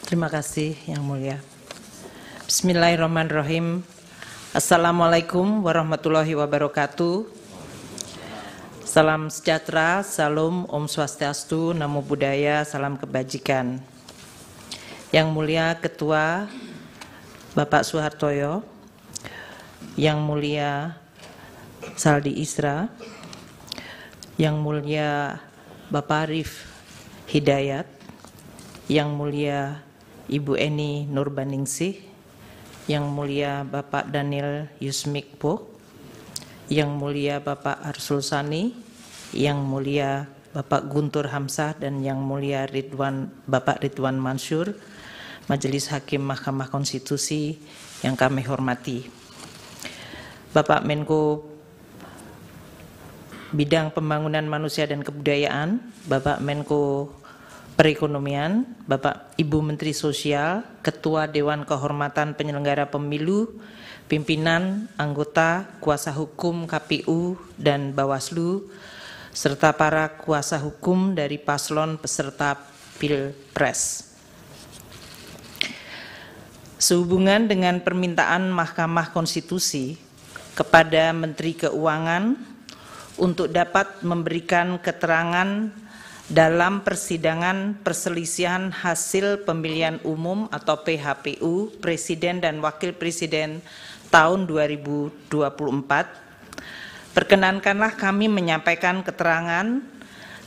Terima kasih Yang Mulia. Bismillahirrahmanirrahim. Assalamualaikum warahmatullahi wabarakatuh. Salam sejahtera, salam, Om Swastiastu, Namo Buddhaya, salam kebajikan. Yang Mulia Ketua Bapak Suhartoyo, Yang Mulia Saldi Isra, Yang Mulia Bapak Arif Hidayat, Yang Mulia Ibu Eni Nurbaningsih, Yang Mulia Bapak Daniel Yusmikpo, Yang Mulia Bapak Arsul Sani, Yang Mulia Bapak Guntur Hamzah, dan Yang Mulia Bapak Ridwan Mansur, Majelis Hakim Mahkamah Konstitusi yang kami hormati. Bapak Menko Bidang Pembangunan Manusia dan Kebudayaan, Bapak Menko Perekonomian, Bapak Ibu Menteri Sosial, Ketua Dewan Kehormatan Penyelenggara Pemilu, pimpinan, anggota, kuasa hukum KPU dan Bawaslu, serta para kuasa hukum dari paslon peserta Pilpres. Sehubungan dengan permintaan Mahkamah Konstitusi kepada Menteri Keuangan untuk dapat memberikan keterangan dalam persidangan perselisihan hasil pemilihan umum atau PHPU Presiden dan Wakil Presiden tahun 2024, perkenankanlah kami menyampaikan keterangan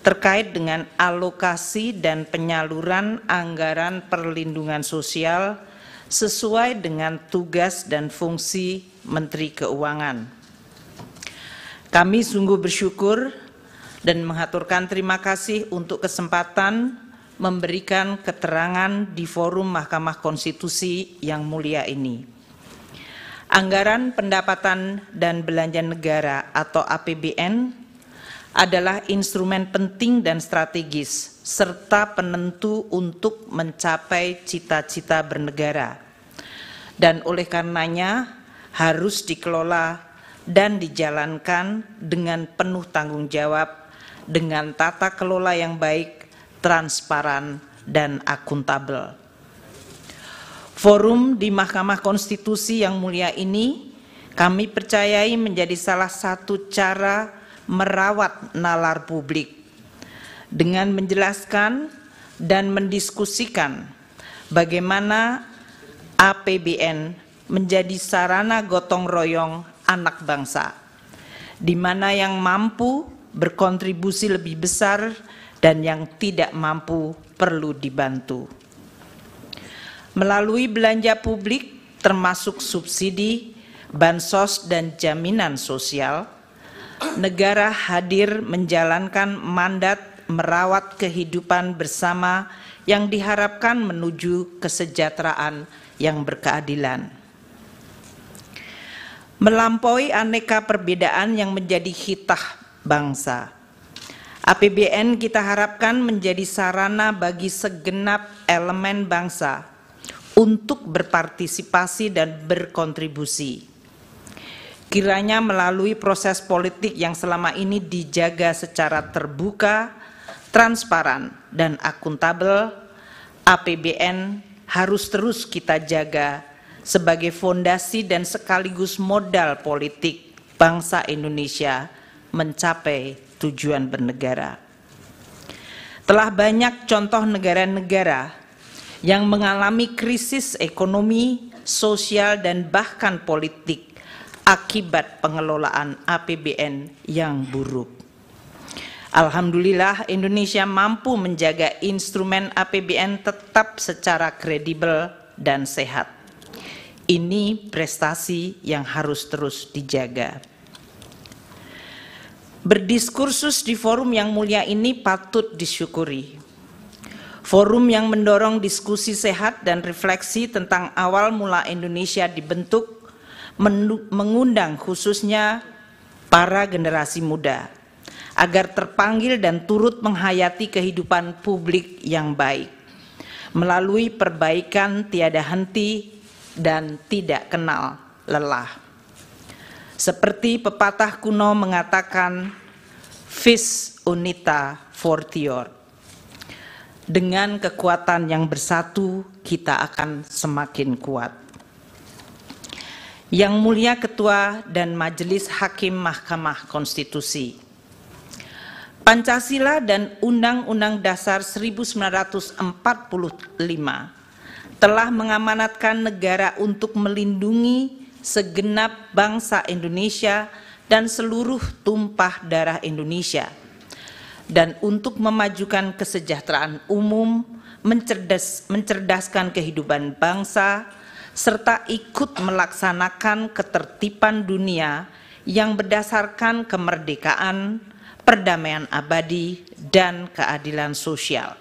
terkait dengan alokasi dan penyaluran anggaran perlindungan sosial sesuai dengan tugas dan fungsi Menteri Keuangan. Kami sungguh bersyukur dan mengaturkan terima kasih untuk kesempatan memberikan keterangan di forum Mahkamah Konstitusi yang mulia ini. Anggaran pendapatan dan belanja negara atau APBN adalah instrumen penting dan strategis serta penentu untuk mencapai cita-cita bernegara, dan oleh karenanya harus dikelola dan dijalankan dengan penuh tanggung jawab dengan tata kelola yang baik, transparan, dan akuntabel. Forum di Mahkamah Konstitusi yang mulia ini kami percayai menjadi salah satu cara merawat nalar publik dengan menjelaskan dan mendiskusikan bagaimana APBN menjadi sarana gotong royong anak bangsa, di mana yang mampu berkontribusi lebih besar dan yang tidak mampu perlu dibantu. Melalui belanja publik termasuk subsidi, bansos, dan jaminan sosial, negara hadir menjalankan mandat merawat kehidupan bersama yang diharapkan menuju kesejahteraan yang berkeadilan. Melampaui aneka perbedaan yang menjadi hitah bangsa, APBN kita harapkan menjadi sarana bagi segenap elemen bangsa untuk berpartisipasi dan berkontribusi. Kiranya melalui proses politik yang selama ini dijaga secara terbuka, transparan, dan akuntabel, APBN harus terus kita jaga sebagai fondasi dan sekaligus modal politik bangsa Indonesia mencapai tujuan bernegara. Telah banyak contoh negara-negara yang mengalami krisis ekonomi, sosial, dan bahkan politik akibat pengelolaan APBN yang buruk. Alhamdulillah, Indonesia mampu menjaga instrumen APBN tetap secara kredibel dan sehat. Ini prestasi yang harus terus dijaga. Berdiskursus di forum yang mulia ini patut disyukuri. Forum yang mendorong diskusi sehat dan refleksi tentang awal mula Indonesia dibentuk, mengundang khususnya para generasi muda agar terpanggil dan turut menghayati kehidupan publik yang baik melalui perbaikan tiada henti dan tidak kenal lelah. Seperti pepatah kuno mengatakan, vis unita fortior. Dengan kekuatan yang bersatu, kita akan semakin kuat. Yang Mulia Ketua dan Majelis Hakim Mahkamah Konstitusi, Pancasila dan Undang-Undang Dasar 1945 telah mengamanatkan negara untuk melindungi segenap bangsa Indonesia dan seluruh tumpah darah Indonesia, dan untuk memajukan kesejahteraan umum, mencerdaskan kehidupan bangsa, serta ikut melaksanakan ketertiban dunia yang berdasarkan kemerdekaan, perdamaian abadi, dan keadilan sosial.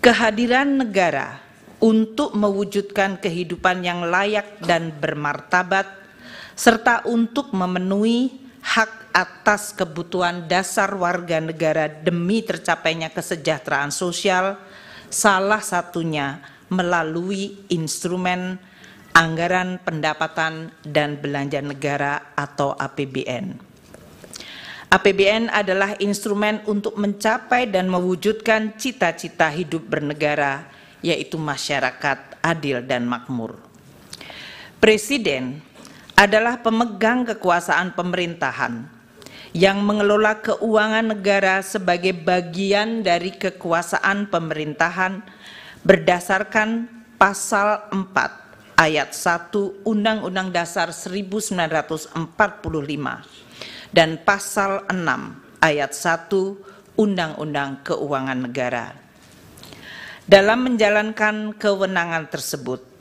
Kehadiran negara untuk mewujudkan kehidupan yang layak dan bermartabat, serta untuk memenuhi hak atas kebutuhan dasar warga negara demi tercapainya kesejahteraan sosial, salah satunya melalui instrumen anggaran pendapatan dan belanja negara atau APBN. APBN adalah instrumen untuk mencapai dan mewujudkan cita-cita hidup bernegara, yaitu masyarakat adil dan makmur. Presiden adalah pemegang kekuasaan pemerintahan yang mengelola keuangan negara sebagai bagian dari kekuasaan pemerintahan berdasarkan pasal 4 ayat 1 Undang-Undang Dasar 1945 dan pasal 6 ayat 1 Undang-Undang Keuangan Negara. Dalam menjalankan kewenangan tersebut,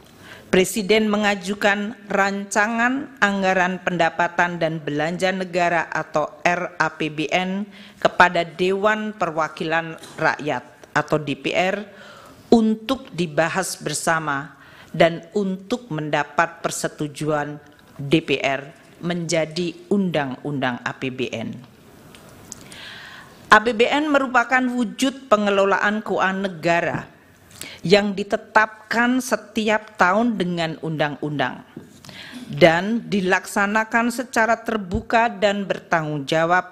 Presiden mengajukan rancangan anggaran pendapatan dan belanja negara atau RAPBN kepada Dewan Perwakilan Rakyat atau DPR untuk dibahas bersama dan untuk mendapat persetujuan DPR menjadi Undang-Undang APBN. APBN merupakan wujud pengelolaan keuangan negara yang ditetapkan setiap tahun dengan undang-undang dan dilaksanakan secara terbuka dan bertanggung jawab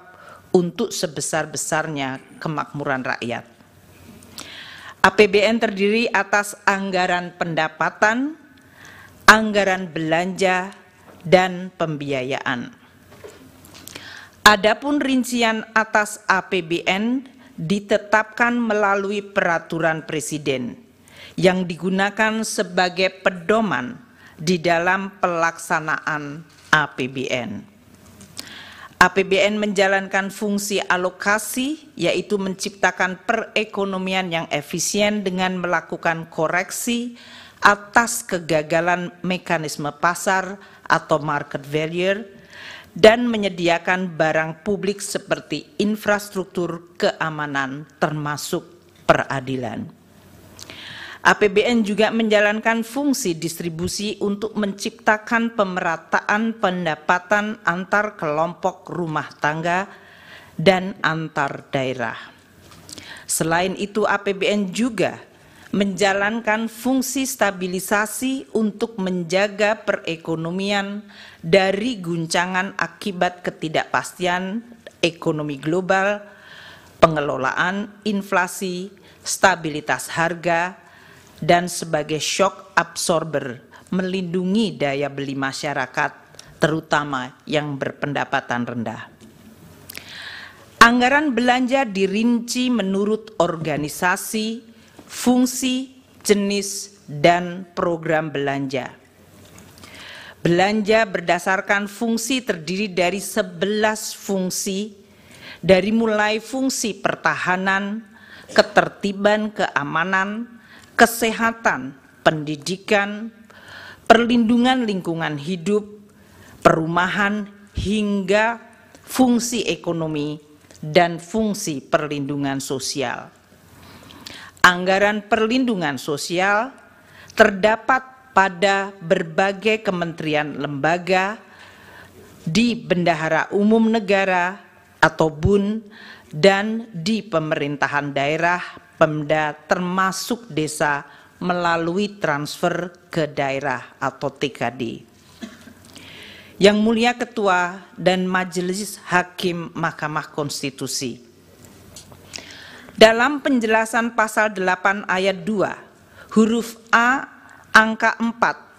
untuk sebesar-besarnya kemakmuran rakyat. APBN terdiri atas anggaran pendapatan, anggaran belanja, dan pembiayaan. Adapun rincian atas APBN ditetapkan melalui peraturan Presiden yang digunakan sebagai pedoman di dalam pelaksanaan APBN. APBN menjalankan fungsi alokasi, yaitu menciptakan perekonomian yang efisien dengan melakukan koreksi atas kegagalan mekanisme pasar atau market failure, dan menyediakan barang publik seperti infrastruktur keamanan termasuk peradilan. APBN juga menjalankan fungsi distribusi untuk menciptakan pemerataan pendapatan antar kelompok rumah tangga dan antar daerah. Selain itu, APBN juga menjalankan fungsi stabilisasi untuk menjaga perekonomian dari guncangan akibat ketidakpastian ekonomi global, pengelolaan inflasi, stabilitas harga, dan sebagai shock absorber melindungi daya beli masyarakat, terutama yang berpendapatan rendah. Anggaran belanja dirinci menurut organisasi, fungsi, jenis, dan program belanja. Belanja berdasarkan fungsi terdiri dari 11 fungsi, dari mulai fungsi pertahanan, ketertiban keamanan, kesehatan, pendidikan, perlindungan lingkungan hidup, perumahan, hingga fungsi ekonomi dan fungsi perlindungan sosial. Anggaran perlindungan sosial terdapat pada berbagai kementerian lembaga, di Bendahara Umum Negara atau BUN, dan di pemerintahan daerah Pemda termasuk desa melalui transfer ke daerah atau TKD. Yang Mulia Ketua dan Majelis Hakim Mahkamah Konstitusi, Dalam penjelasan pasal 8 ayat 2, huruf A angka 4,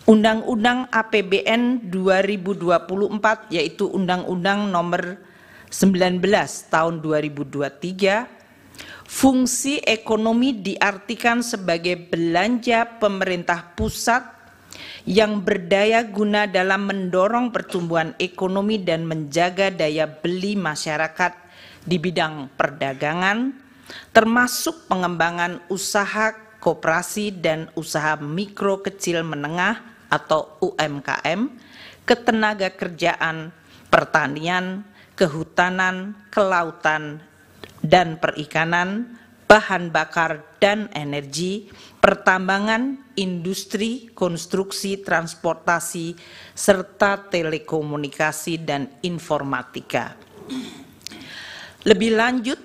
Undang-Undang APBN 2024, yaitu Undang-Undang nomor 19 tahun 2023, fungsi ekonomi diartikan sebagai belanja pemerintah pusat yang berdaya guna dalam mendorong pertumbuhan ekonomi dan menjaga daya beli masyarakat di bidang perdagangan, termasuk pengembangan usaha koperasi dan usaha mikro kecil menengah atau UMKM, ketenaga kerjaan, pertanian, kehutanan, kelautan, dan perikanan, bahan bakar dan energi, pertambangan, industri, konstruksi, transportasi, serta telekomunikasi dan informatika. Lebih lanjut,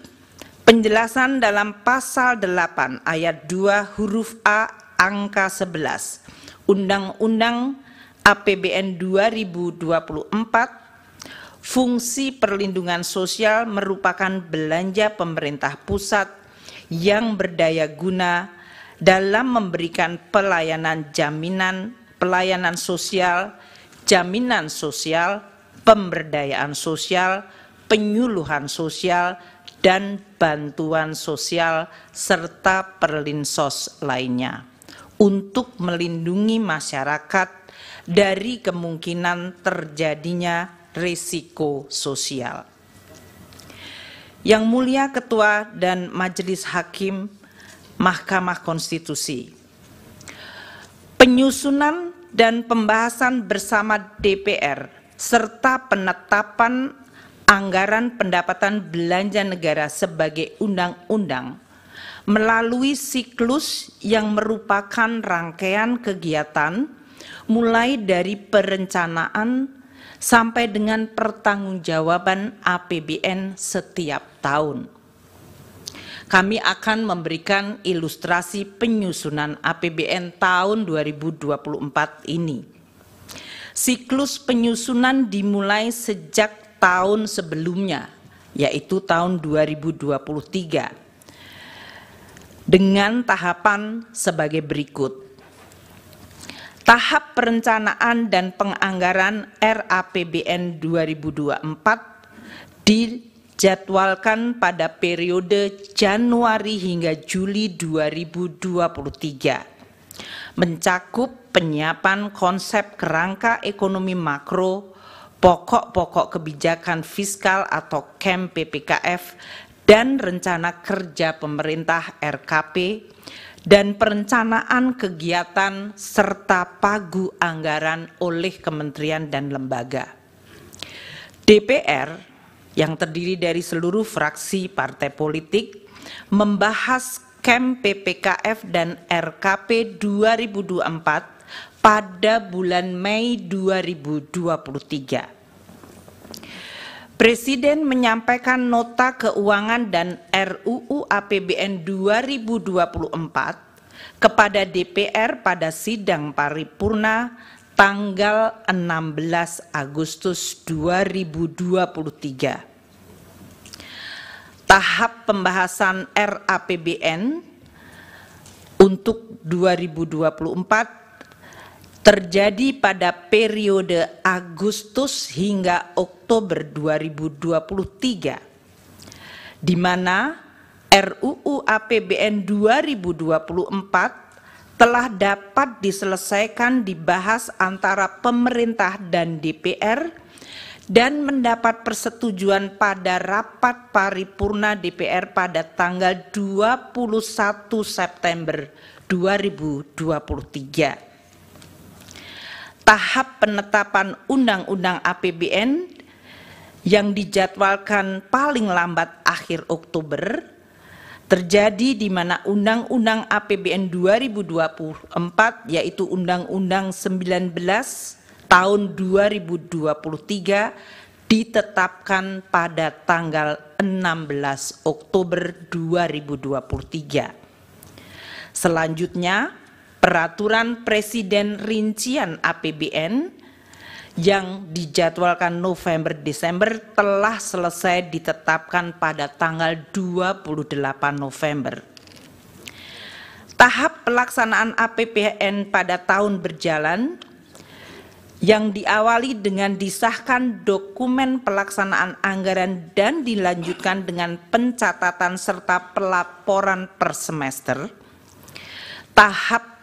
penjelasan dalam pasal 8 ayat 2 huruf A angka 11 Undang-Undang APBN 2024, fungsi perlindungan sosial merupakan belanja pemerintah pusat yang berdaya guna dalam memberikan pelayanan sosial, jaminan sosial, pemberdayaan sosial, penyuluhan sosial, dan bantuan sosial serta perlinsos lainnya untuk melindungi masyarakat dari kemungkinan terjadinya risiko sosial. Yang Mulia Ketua dan Majelis Hakim Mahkamah Konstitusi, penyusunan dan pembahasan bersama DPR serta penetapan anggaran pendapatan belanja negara sebagai undang-undang melalui siklus yang merupakan rangkaian kegiatan mulai dari perencanaan sampai dengan pertanggungjawaban APBN setiap tahun. Kami akan memberikan ilustrasi penyusunan APBN tahun 2024 ini. Siklus penyusunan dimulai sejak tahun sebelumnya, yaitu tahun 2023, dengan tahapan sebagai berikut. Tahap perencanaan dan penganggaran RAPBN 2024 dijadwalkan pada periode Januari hingga Juli 2023, mencakup penyiapan konsep kerangka ekonomi makro, pokok-pokok kebijakan fiskal atau KEM PPKF, dan rencana kerja pemerintah RKP, dan perencanaan kegiatan serta pagu anggaran oleh kementerian dan lembaga. DPR yang terdiri dari seluruh fraksi partai politik membahas KEM PPKF dan RKP 2024 pada bulan Mei 2023. Presiden menyampaikan nota keuangan dan RUU APBN 2024 kepada DPR pada sidang paripurna tanggal 16 Agustus 2023. Tahap pembahasan RAPBN untuk 2024 terjadi pada periode Agustus hingga Oktober 2023, di mana RUU APBN 2024 telah dapat diselesaikan dibahas antara pemerintah dan DPR dan mendapat persetujuan pada rapat paripurna DPR pada tanggal 21 September 2023. Tahap penetapan Undang-Undang APBN yang dijadwalkan paling lambat akhir Oktober terjadi di mana Undang-Undang APBN 2024 yaitu Undang-Undang 19 tahun 2023 ditetapkan pada tanggal 16 Oktober 2023. Selanjutnya, Peraturan Presiden Rincian APBN yang dijadwalkan November-Desember telah selesai ditetapkan pada tanggal 28 November. Tahap pelaksanaan APBN pada tahun berjalan yang diawali dengan disahkan dokumen pelaksanaan anggaran dan dilanjutkan dengan pencatatan serta pelaporan per semester. Tahap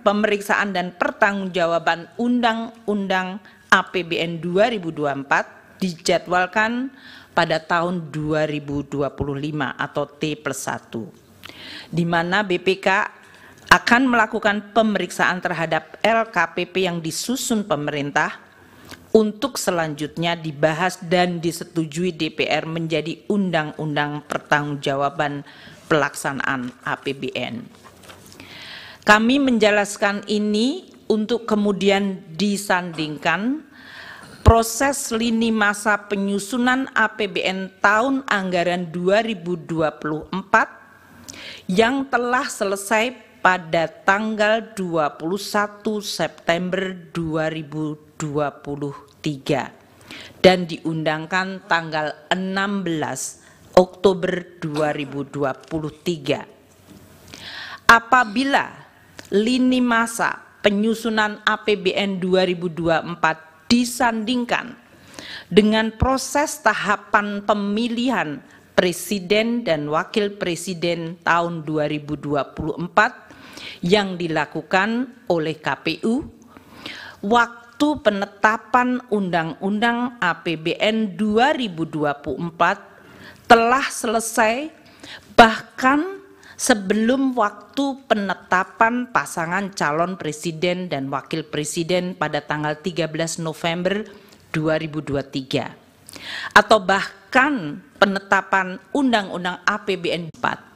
pemeriksaan dan pertanggungjawaban Undang-Undang APBN 2024 dijadwalkan pada tahun 2025 atau T+1, di mana BPK akan melakukan pemeriksaan terhadap LKPP yang disusun pemerintah untuk selanjutnya dibahas dan disetujui DPR menjadi Undang-Undang Pertanggungjawaban Pelaksanaan APBN. Kami menjelaskan ini untuk kemudian disandingkan proses lini masa penyusunan APBN tahun anggaran 2024 yang telah selesai pada tanggal 21 September 2023 dan diundangkan tanggal 16 Oktober 2023. Apabila lini masa penyusunan APBN 2024 disandingkan dengan proses tahapan pemilihan Presiden dan Wakil Presiden tahun 2024 yang dilakukan oleh KPU, waktu penetapan Undang-Undang APBN 2024 telah selesai bahkan sebelum waktu penetapan pasangan calon presiden dan wakil presiden pada tanggal 13 November 2023 atau bahkan penetapan Undang-Undang APBN 4.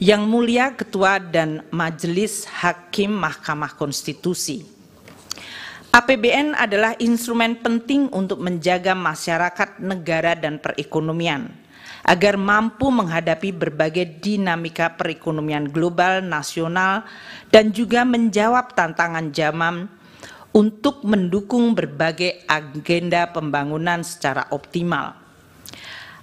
Yang Mulia Ketua dan Majelis Hakim Mahkamah Konstitusi, APBN adalah instrumen penting untuk menjaga masyarakat, negara, dan perekonomian agar mampu menghadapi berbagai dinamika perekonomian global, nasional, dan juga menjawab tantangan zaman untuk mendukung berbagai agenda pembangunan secara optimal.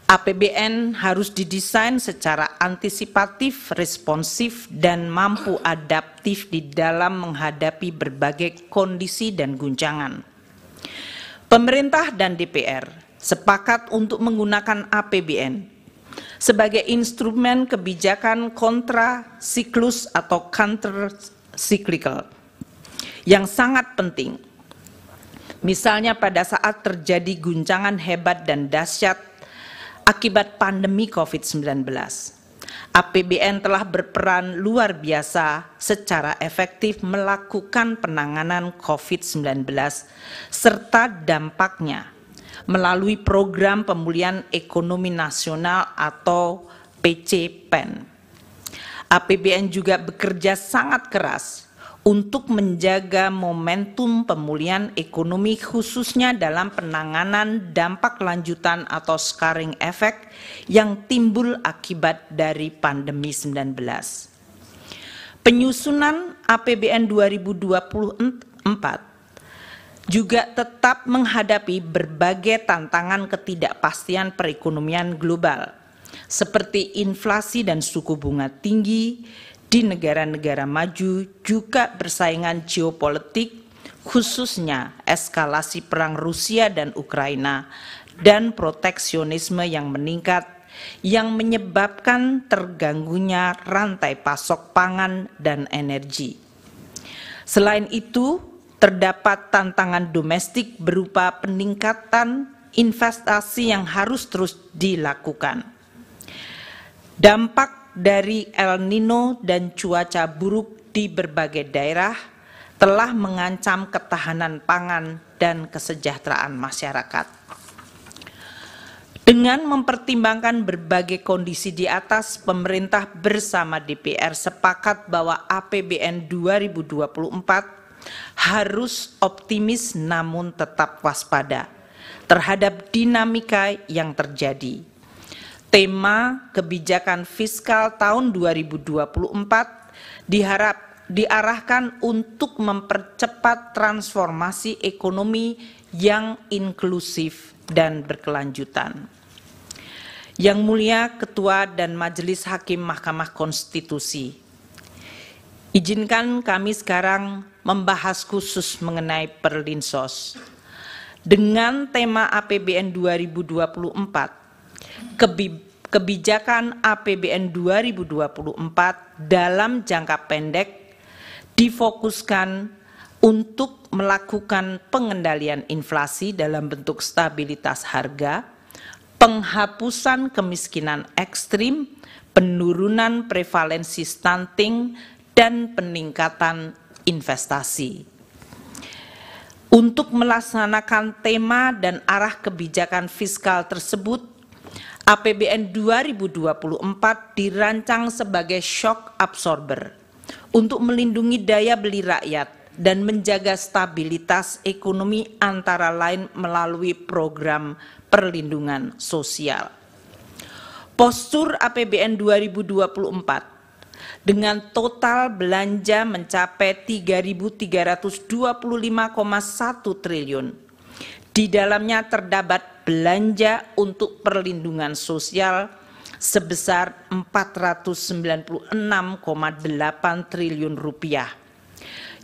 APBN harus didesain secara antisipatif, responsif, dan mampu adaptif di dalam menghadapi berbagai kondisi dan guncangan. Pemerintah dan DPR sepakat untuk menggunakan APBN sebagai instrumen kebijakan kontrasiklus atau counter cyclical yang sangat penting. Misalnya pada saat terjadi guncangan hebat dan dahsyat akibat pandemi COVID-19, APBN telah berperan luar biasa secara efektif melakukan penanganan COVID-19 serta dampaknya melalui Program Pemulihan Ekonomi Nasional atau PCPEN. APBN juga bekerja sangat keras untuk menjaga momentum pemulihan ekonomi khususnya dalam penanganan dampak lanjutan atau scarring effect yang timbul akibat dari pandemi 19. Penyusunan APBN 2024 juga tetap menghadapi berbagai tantangan ketidakpastian perekonomian global, seperti inflasi dan suku bunga tinggi di negara-negara maju, juga persaingan geopolitik, khususnya eskalasi perang Rusia dan Ukraina, dan proteksionisme yang meningkat, yang menyebabkan terganggunya rantai pasok pangan dan energi. Selain itu, terdapat tantangan domestik berupa peningkatan investasi yang harus terus dilakukan. Dampak dari El Nino dan cuaca buruk di berbagai daerah telah mengancam ketahanan pangan dan kesejahteraan masyarakat. Dengan mempertimbangkan berbagai kondisi di atas, pemerintah bersama DPR sepakat bahwa APBN 2024 harus optimis namun tetap waspada terhadap dinamika yang terjadi. Tema kebijakan fiskal tahun 2024 diarahkan untuk mempercepat transformasi ekonomi yang inklusif dan berkelanjutan. Yang Mulia Ketua dan Majelis Hakim Mahkamah Konstitusi, izinkan kami sekarang membahas khusus mengenai Perlinsos. Dengan tema APBN 2024, kebijakan APBN 2024 dalam jangka pendek difokuskan untuk melakukan pengendalian inflasi dalam bentuk stabilitas harga, penghapusan kemiskinan ekstrim, penurunan prevalensi stunting, dan peningkatan investasi. Untuk melaksanakan tema dan arah kebijakan fiskal tersebut, APBN 2024 dirancang sebagai shock absorber untuk melindungi daya beli rakyat dan menjaga stabilitas ekonomi antara lain melalui program perlindungan sosial. Postur APBN 2024 dengan total belanja mencapai 3.325,1 triliun. Di dalamnya terdapat belanja untuk perlindungan sosial sebesar 496,8 triliun rupiah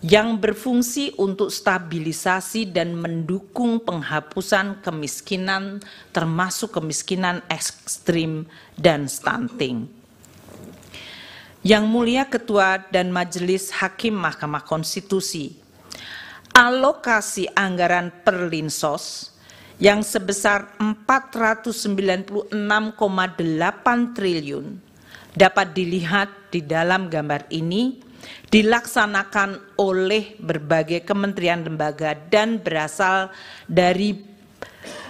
yang berfungsi untuk stabilisasi dan mendukung penghapusan kemiskinan termasuk kemiskinan ekstrim dan stunting. Yang Mulia Ketua dan Majelis Hakim Mahkamah Konstitusi, alokasi anggaran Perlinsos yang sebesar 496,8 triliun dapat dilihat di dalam gambar ini dilaksanakan oleh berbagai kementerian lembaga dan berasal dari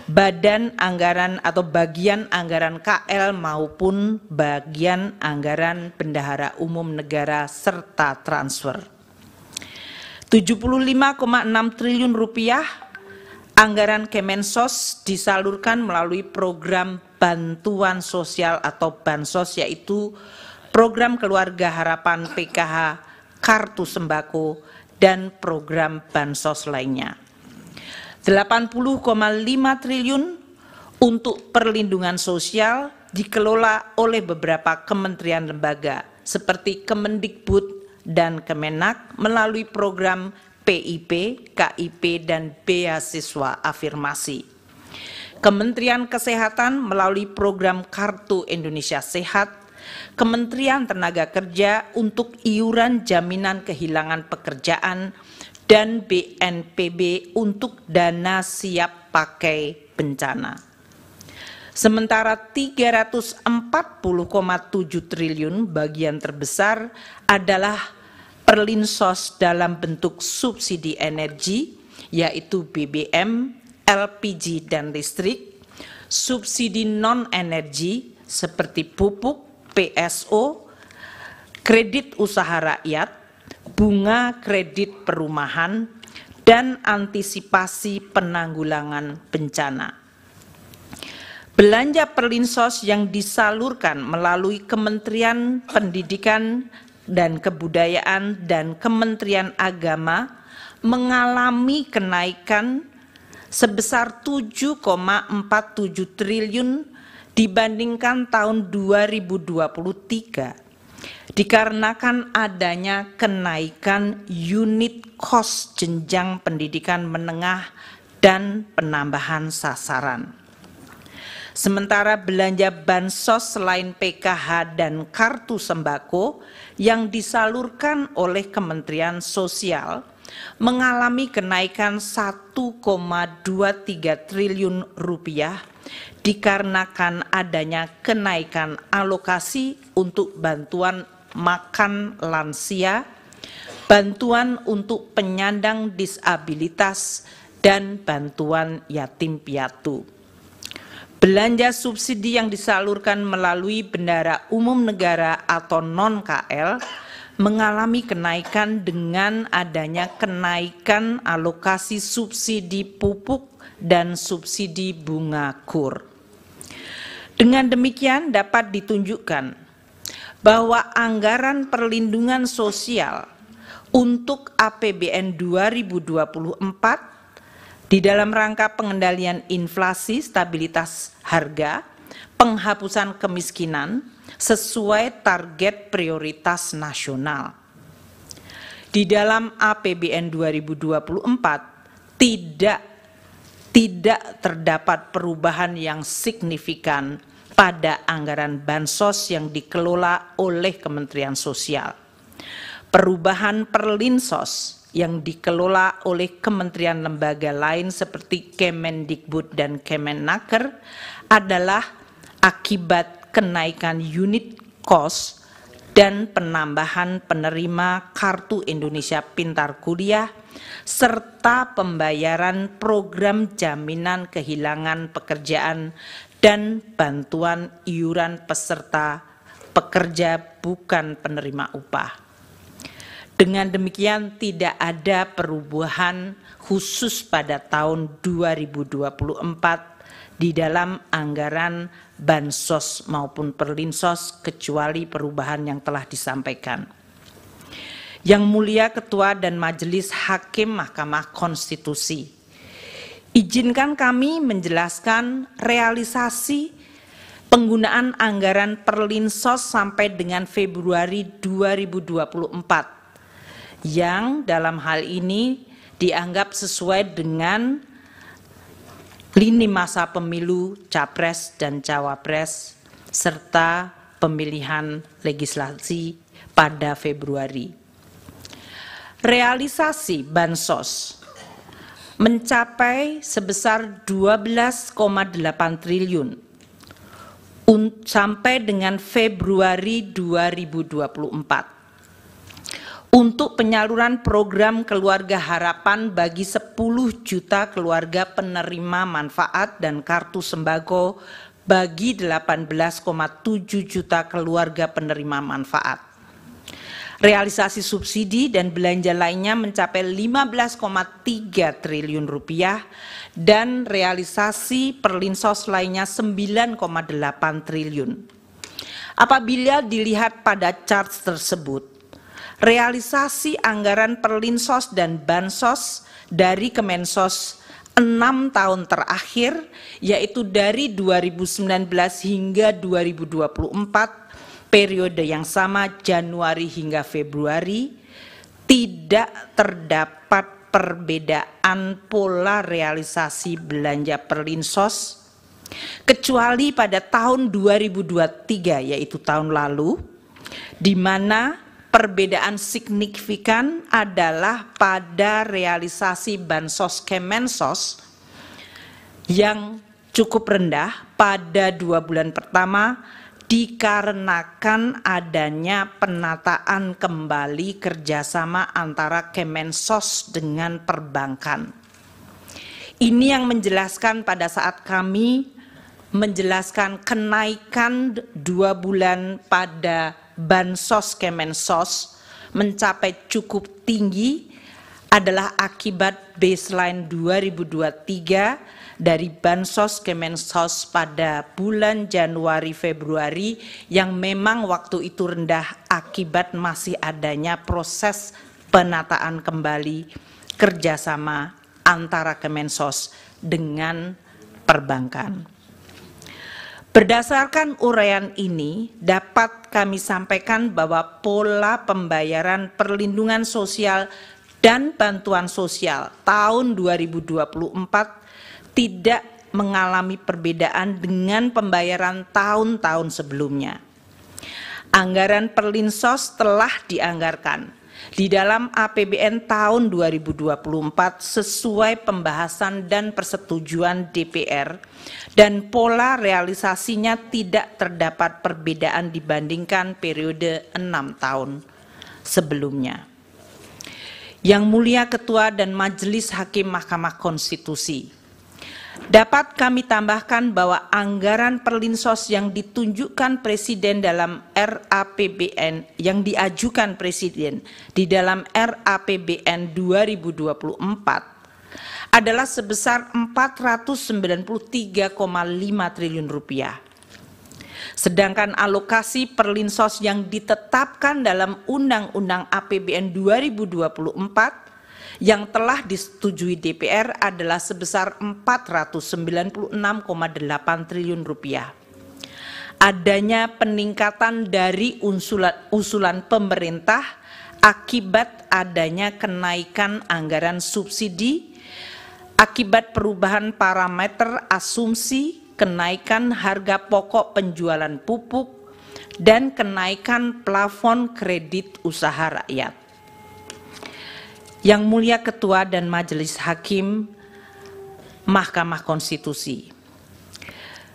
badan anggaran atau bagian anggaran KL maupun bagian anggaran bendahara umum negara serta transfer. 75,6 triliun rupiah anggaran Kemensos disalurkan melalui program bantuan sosial atau bansos, yaitu program Keluarga Harapan PKH, Kartu Sembako, dan program bansos lainnya. 80,5 triliun untuk perlindungan sosial dikelola oleh beberapa kementerian lembaga seperti Kemendikbud dan Kemenak melalui program PIP, KIP, dan beasiswa afirmasi. Kementerian Kesehatan melalui program Kartu Indonesia Sehat, Kementerian Tenaga Kerja untuk iuran jaminan kehilangan pekerjaan, dan BNPB untuk dana siap pakai bencana. Sementara 340,7 triliun bagian terbesar adalah Perlinsos dalam bentuk subsidi energi, yaitu BBM, LPG, dan listrik, subsidi non-energi seperti pupuk, PSO, kredit usaha rakyat, bunga kredit perumahan, dan antisipasi penanggulangan bencana. Belanja Perlinsos yang disalurkan melalui Kementerian Pendidikan dan Kebudayaan dan Kementerian Agama mengalami kenaikan sebesar 7,47 triliun dibandingkan tahun 2023 dikarenakan adanya kenaikan unit kos jenjang pendidikan menengah dan penambahan sasaran. Sementara belanja bansos selain PKH dan kartu sembako yang disalurkan oleh Kementerian Sosial mengalami kenaikan 1,23 triliun rupiah dikarenakan adanya kenaikan alokasi untuk bantuan makan lansia, bantuan untuk penyandang disabilitas, dan bantuan yatim piatu. Belanja subsidi yang disalurkan melalui Bendahara Umum Negara atau non-KL mengalami kenaikan dengan adanya kenaikan alokasi subsidi pupuk dan subsidi bunga KUR. Dengan demikian dapat ditunjukkan bahwa anggaran perlindungan sosial untuk APBN 2024 di dalam rangka pengendalian inflasi, stabilitas harga, penghapusan kemiskinan sesuai target prioritas nasional. Di dalam APBN 2024 tidak terdapat perubahan yang signifikan pada anggaran bansos yang dikelola oleh Kementerian Sosial. Perubahan perlinsos yang dikelola oleh kementerian lembaga lain seperti Kemendikbud dan Kemenaker adalah akibat kenaikan unit cost dan penambahan penerima Kartu Indonesia Pintar Kuliah, serta pembayaran program jaminan kehilangan pekerjaan dan bantuan iuran peserta pekerja bukan penerima upah. Dengan demikian tidak ada perubahan khusus pada tahun 2024 di dalam anggaran bansos maupun perlinsos kecuali perubahan yang telah disampaikan. Yang Mulia Ketua dan Majelis Hakim Mahkamah Konstitusi, izinkan kami menjelaskan realisasi penggunaan anggaran perlinsos sampai dengan Februari 2024 yang dalam hal ini dianggap sesuai dengan lini masa pemilu Capres dan Cawapres serta pemilihan legislasi pada Februari. Realisasi bansos mencapai sebesar 12,8 triliun sampai dengan Februari 2024. Untuk penyaluran program Keluarga Harapan bagi 10 juta keluarga penerima manfaat dan kartu sembako bagi 18,7 juta keluarga penerima manfaat. Realisasi subsidi dan belanja lainnya mencapai 15,3 triliun rupiah dan realisasi perlinsos lainnya 9,8 triliun. Apabila dilihat pada chart tersebut, realisasi anggaran perlinsos dan bansos dari Kemensos 6 tahun terakhir, yaitu dari 2019 hingga 2024, periode yang sama Januari hingga Februari, tidak terdapat perbedaan pola realisasi belanja perlinsos, kecuali pada tahun 2023, yaitu tahun lalu, di mana perbedaan signifikan adalah pada realisasi bansos Kemensos yang cukup rendah pada 2 bulan pertama dikarenakan adanya penataan kembali kerjasama antara Kemensos dengan perbankan. Ini yang menjelaskan pada saat kami menjelaskan kenaikan 2 bulan pada bansos Kemensos mencapai cukup tinggi adalah akibat baseline 2023 dari bansos Kemensos pada bulan Januari Februari yang memang waktu itu rendah akibat masih adanya proses penataan kembali kerjasama antara Kemensos dengan perbankan. Berdasarkan uraian ini, dapat kami sampaikan bahwa pola pembayaran perlindungan sosial dan bantuan sosial tahun 2024 tidak mengalami perbedaan dengan pembayaran tahun-tahun sebelumnya. Anggaran perlinsos telah dianggarkan di dalam APBN tahun 2024 sesuai pembahasan dan persetujuan DPR dan pola realisasinya tidak terdapat perbedaan dibandingkan periode 6 tahun sebelumnya. Yang Mulia Ketua dan Majelis Hakim Mahkamah Konstitusi, dapat kami tambahkan bahwa anggaran perlinsos yang ditunjukkan Presiden dalam RAPBN yang diajukan Presiden di dalam RAPBN 2024 adalah sebesar 493,5 triliun rupiah. Sedangkan alokasi perlinsos yang ditetapkan dalam Undang-Undang APBN 2024 yang telah disetujui DPR adalah sebesar 496,8 triliun rupiah. Adanya peningkatan dari usulan pemerintah akibat adanya kenaikan anggaran subsidi, akibat perubahan parameter asumsi, kenaikan harga pokok penjualan pupuk, dan kenaikan plafon kredit usaha rakyat. Yang Mulia Ketua dan Majelis Hakim Mahkamah Konstitusi,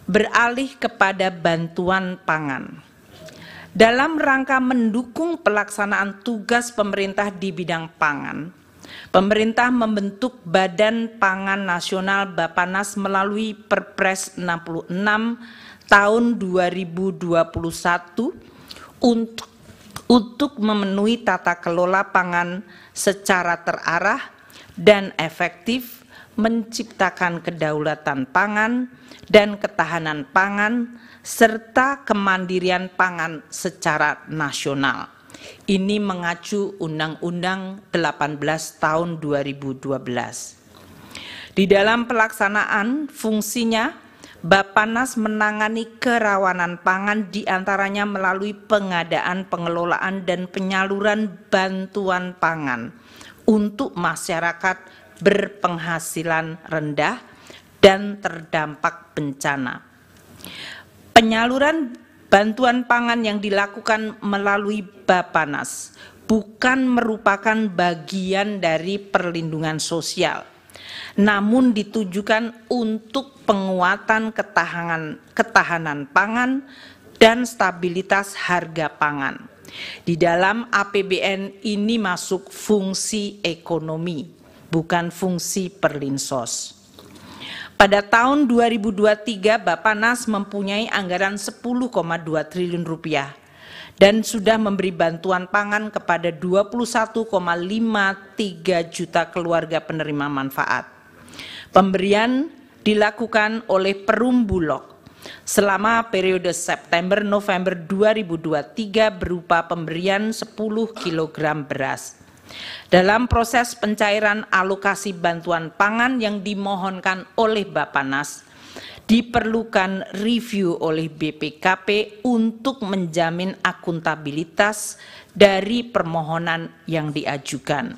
beralih kepada bantuan pangan. Dalam rangka mendukung pelaksanaan tugas pemerintah di bidang pangan, pemerintah membentuk Badan Pangan Nasional Bappenas melalui Perpres 66 tahun 2021 untuk memenuhi tata kelola pangan secara terarah dan efektif, menciptakan kedaulatan pangan dan ketahanan pangan, serta kemandirian pangan secara nasional. Ini mengacu Undang-Undang 18 tahun 2012. Di dalam pelaksanaan fungsinya, Bappenas menangani kerawanan pangan diantaranya melalui pengadaan, pengelolaan, dan penyaluran bantuan pangan untuk masyarakat berpenghasilan rendah dan terdampak bencana. Penyaluran bantuan pangan yang dilakukan melalui Bappenas bukan merupakan bagian dari perlindungan sosial, namun ditujukan untuk penguatan ketahanan pangan dan stabilitas harga pangan. Di dalam APBN ini masuk fungsi ekonomi, bukan fungsi perlinsos. Pada tahun 2023, Bappenas mempunyai anggaran 10,2 triliun rupiah dan sudah memberi bantuan pangan kepada 21,53 juta keluarga penerima manfaat. Pemberian dilakukan oleh Perum Bulog selama periode September-November 2023 berupa pemberian 10 kg beras. Dalam proses pencairan alokasi bantuan pangan yang dimohonkan oleh Bappenas, diperlukan review oleh BPKP untuk menjamin akuntabilitas dari permohonan yang diajukan.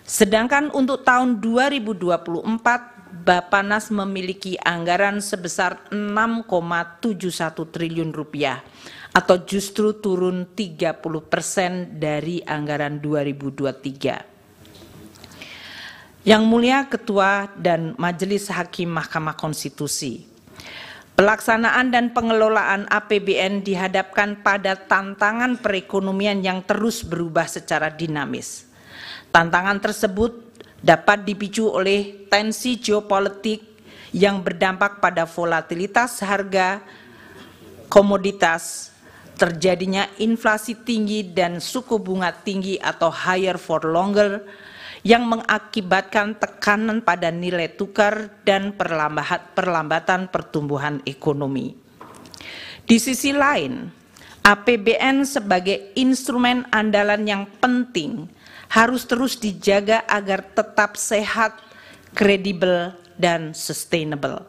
Sedangkan untuk tahun 2024, Bappenas memiliki anggaran sebesar 6,71 triliun rupiah, atau justru turun 30% dari anggaran 2023. Yang Mulia Ketua dan Majelis Hakim Mahkamah Konstitusi, pelaksanaan dan pengelolaan APBN dihadapkan pada tantangan perekonomian yang terus berubah secara dinamis. Tantangan tersebut dapat dipicu oleh tensi geopolitik yang berdampak pada volatilitas harga komoditas, terjadinya inflasi tinggi dan suku bunga tinggi atau higher for longer yang mengakibatkan tekanan pada nilai tukar dan perlambatan pertumbuhan ekonomi. Di sisi lain, APBN sebagai instrumen andalan yang penting harus terus dijaga agar tetap sehat, kredibel, dan sustainable.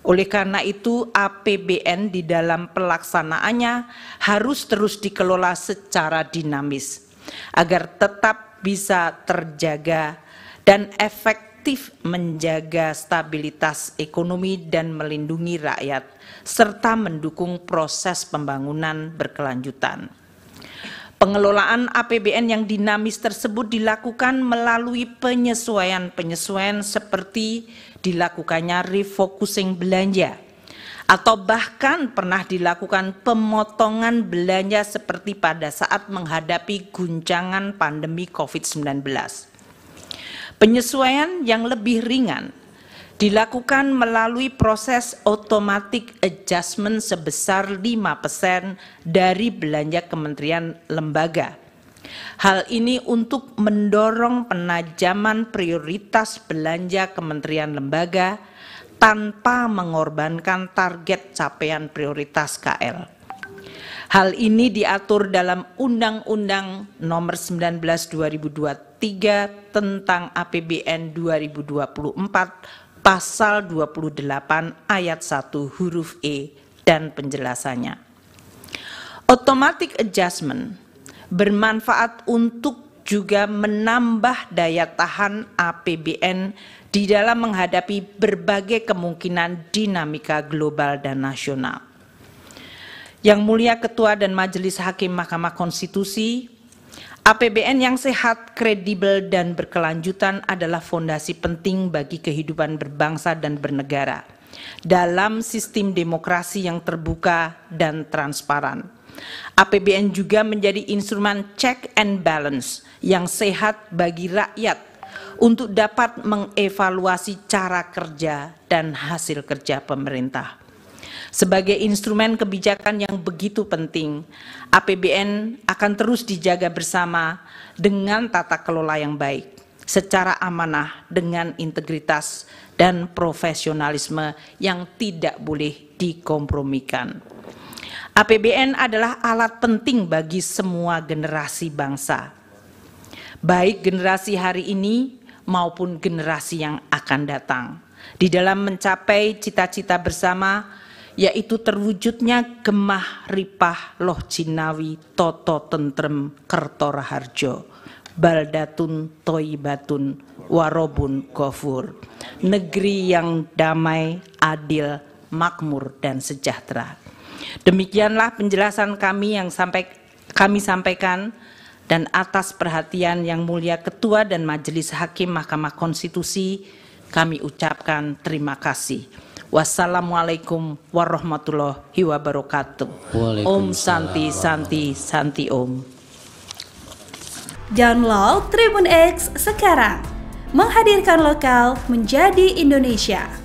Oleh karena itu, APBN di dalam pelaksanaannya harus terus dikelola secara dinamis, agar tetap bisa terjaga dan efektif menjaga stabilitas ekonomi dan melindungi rakyat, serta mendukung proses pembangunan berkelanjutan. Pengelolaan APBN yang dinamis tersebut dilakukan melalui penyesuaian-penyesuaian seperti dilakukannya refocusing belanja, atau bahkan pernah dilakukan pemotongan belanja seperti pada saat menghadapi guncangan pandemi COVID-19. Penyesuaian yang lebih ringan dilakukan melalui proses automatic adjustment sebesar 5% dari belanja kementerian lembaga. Hal ini untuk mendorong penajaman prioritas belanja kementerian lembaga tanpa mengorbankan target capaian prioritas KL. Hal ini diatur dalam Undang-Undang Nomor 19 2023 tentang APBN 2024 Pasal 28 Ayat 1 huruf E dan penjelasannya. Automatic adjustment bermanfaat untuk juga menambah daya tahan APBN di dalam menghadapi berbagai kemungkinan dinamika global dan nasional. Yang Mulia Ketua dan Majelis Hakim Mahkamah Konstitusi, APBN yang sehat, kredibel, dan berkelanjutan adalah fondasi penting bagi kehidupan berbangsa dan bernegara dalam sistem demokrasi yang terbuka dan transparan. APBN juga menjadi instrumen check and balance yang sehat bagi rakyat untuk dapat mengevaluasi cara kerja dan hasil kerja pemerintah. Sebagai instrumen kebijakan yang begitu penting, APBN akan terus dijaga bersama dengan tata kelola yang baik, secara amanah dengan integritas dan profesionalisme yang tidak boleh dikompromikan. APBN adalah alat penting bagi semua generasi bangsa, baik generasi hari ini maupun generasi yang akan datang, di dalam mencapai cita-cita bersama, yaitu terwujudnya gemah ripah loh jinawi toto tentrem kerto raharjo, baldatun toibatun warobun ghafur, negeri yang damai, adil, makmur, dan sejahtera. Demikianlah penjelasan kami yang kami sampaikan, dan atas perhatian Yang Mulia Ketua dan Majelis Hakim Mahkamah Konstitusi, kami ucapkan terima kasih. Wassalamualaikum warahmatullahi wabarakatuh. Om Santi Santi Santi Om. Download Tribun X sekarang, menghadirkan lokal menjadi Indonesia.